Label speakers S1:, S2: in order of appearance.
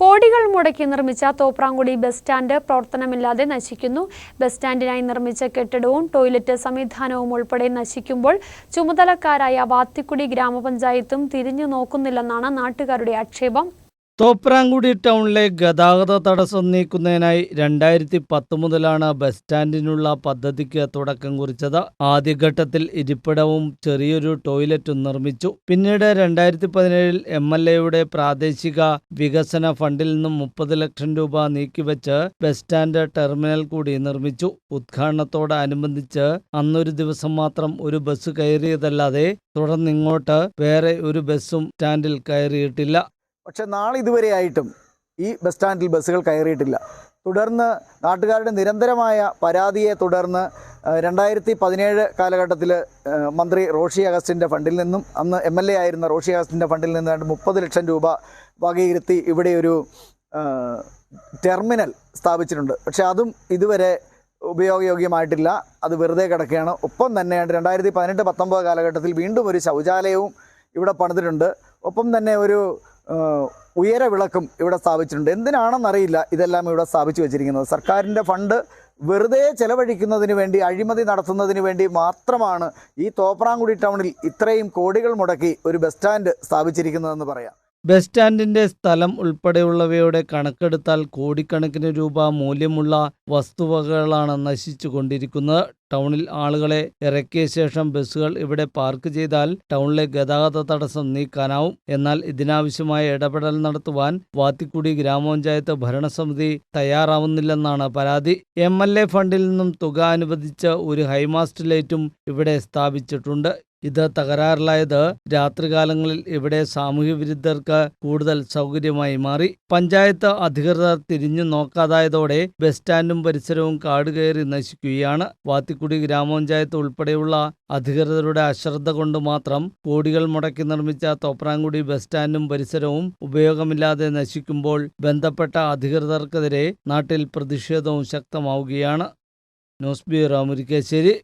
S1: കോടികൾ മുടക്കി നിർമ്മിച്ച തോപ്രാംകുടി ബസ് സ്റ്റാൻഡ് പ്രവർത്തനമില്ലാതെ നശിക്കുന്നു. ബസ് സ്റ്റാൻഡിനായി നിർമ്മിച്ച കെട്ടിടവും ടോയ്ലറ്റ് സംവിധാനവും ഉൾപ്പെടെ നശിക്കുമ്പോൾ ചുമതലക്കാരായ വാത്തിക്കുടി ഗ്രാമപഞ്ചായത്തും തിരിഞ്ഞു നോക്കുന്നില്ലെന്നാണ് നാട്ടുകാരുടെ ആക്ഷേപം.
S2: തോപ്രാംകുടി ടൗണിലെ ഗതാഗത തടസ്സം നീക്കുന്നതിനായി 2010 മുതലാണ് ബസ് സ്റ്റാൻഡിനുള്ള പദ്ധതിക്ക് തുടക്കം കുറിച്ചത്. ആദ്യഘട്ടത്തിൽ ഇരിപ്പിടവും ചെറിയൊരു ടോയ്ലറ്റും നിർമ്മിച്ചു. പിന്നീട് 2017 MLAയുടെ പ്രാദേശിക വികസന ഫണ്ടിൽ നിന്നും 30 ലക്ഷം രൂപ നീക്കിവെച്ച് ബസ് സ്റ്റാൻഡ് ടെർമിനൽ കൂടി നിർമ്മിച്ചു. ഉദ്ഘാടനത്തോടനുബന്ധിച്ച് അന്നൊരു ദിവസം മാത്രം ഒരു ബസ് കയറിയതല്ലാതെ തുടർന്നിങ്ങോട്ട് വേറെ ഒരു ബസ്സും സ്റ്റാൻഡിൽ കയറിയിട്ടില്ല.
S3: പക്ഷെ നാളെ ഇതുവരെയായിട്ടും ഈ ബസ് സ്റ്റാൻഡിൽ ബസ്സുകൾ കയറിയിട്ടില്ല. തുടർന്ന് നാട്ടുകാരുടെ നിരന്തരമായ പരാതിയെ തുടർന്ന് 2017 കാലഘട്ടത്തിൽ മന്ത്രി റോഷി അഗസ്റ്റിൻ്റെ ഫണ്ടിൽ നിന്നും അന്ന് MLA ആയിരുന്ന റോഷി അഗസ്റ്റിൻ്റെ ഫണ്ടിൽ നിന്ന് 30 ലക്ഷം രൂപ വകയിരുത്തി ഇവിടെ ഒരു ടെർമിനൽ സ്ഥാപിച്ചിട്ടുണ്ട്. പക്ഷെ അതും ഇതുവരെ ഉപയോഗയോഗ്യമായിട്ടില്ല. അത് വെറുതെ കിടക്കുകയാണ്. ഒപ്പം തന്നെ 2018-19 കാലഘട്ടത്തിൽ വീണ്ടും ഒരു ശൗചാലയവും ഇവിടെ പണിതിട്ടുണ്ട്. ഒപ്പം തന്നെ ഒരു ഉയര വിളക്കും ഇവിടെ സ്ഥാപിച്ചിട്ടുണ്ട്. എന്തിനാണെന്നറിയില്ല ഇതെല്ലാം ഇവിടെ സ്ഥാപിച്ചു വെച്ചിരിക്കുന്നത്. സർക്കാരിൻ്റെ ഫണ്ട് വെറുതെ ചെലവഴിക്കുന്നതിന് വേണ്ടി, അഴിമതി നടത്തുന്നതിന് വേണ്ടി മാത്രമാണ് ഈ തോപ്രാംകുടി ടൗണിൽ ഇത്രയും കോടികൾ മുടക്കി ഒരു ബസ് സ്റ്റാൻഡ് സ്ഥാപിച്ചിരിക്കുന്നതെന്ന് പറയാം.
S2: ബസ് സ്റ്റാൻഡിന്റെ സ്ഥലം ഉൾപ്പെടെയുള്ളവയുടെ കണക്കെടുത്താൽ കോടിക്കണക്കിന് രൂപ മൂല്യമുള്ള വസ്തുവകകളാണ് നശിച്ചു കൊണ്ടിരിക്കുന്നത്. ടൗണിൽ ആളുകളെ ഇറക്കിയ ശേഷം ബസ്സുകൾ ഇവിടെ പാർക്ക് ചെയ്താൽ ടൗണിലെ ഗതാഗത തടസ്സം നീക്കാനാവും. എന്നാൽ ഇതിനാവശ്യമായ ഇടപെടൽ നടത്തുവാൻ വാത്തിക്കുടി ഗ്രാമപഞ്ചായത്ത് ഭരണസമിതി തയ്യാറാവുന്നില്ലെന്നാണ് പരാതി. MLA ഫണ്ടിൽ നിന്നും തുക അനുവദിച്ച് ഒരു ഹൈമാസ്റ്റ് ലൈറ്റും ഇവിടെ സ്ഥാപിച്ചിട്ടുണ്ട്. ഇത് തകരാറിലായത് രാത്രികാലങ്ങളിൽ ഇവിടെ സാമൂഹ്യ വിരുദ്ധർക്ക് കൂടുതൽ സൗകര്യമായി മാറി. പഞ്ചായത്ത് അധികൃതർ തിരിഞ്ഞു നോക്കാതായതോടെ ബസ് സ്റ്റാൻഡും പരിസരവും കാടുകയറി നശിക്കുകയാണ്. വാത്തിക്കുടി ഗ്രാമപഞ്ചായത്ത് ഉൾപ്പെടെയുള്ള അധികൃതരുടെ അശ്രദ്ധ കൊണ്ട് മാത്രം കോടികൾ മുടക്കി നിർമ്മിച്ച തോപ്രാംകുടി ബസ് സ്റ്റാൻഡും പരിസരവും ഉപയോഗമില്ലാതെ നശിക്കുമ്പോൾ ബന്ധപ്പെട്ട അധികൃതർക്കെതിരെ നാട്ടിൽ പ്രതിഷേധവും ശക്തമാവുകയാണ്. News bureau, Murickassery.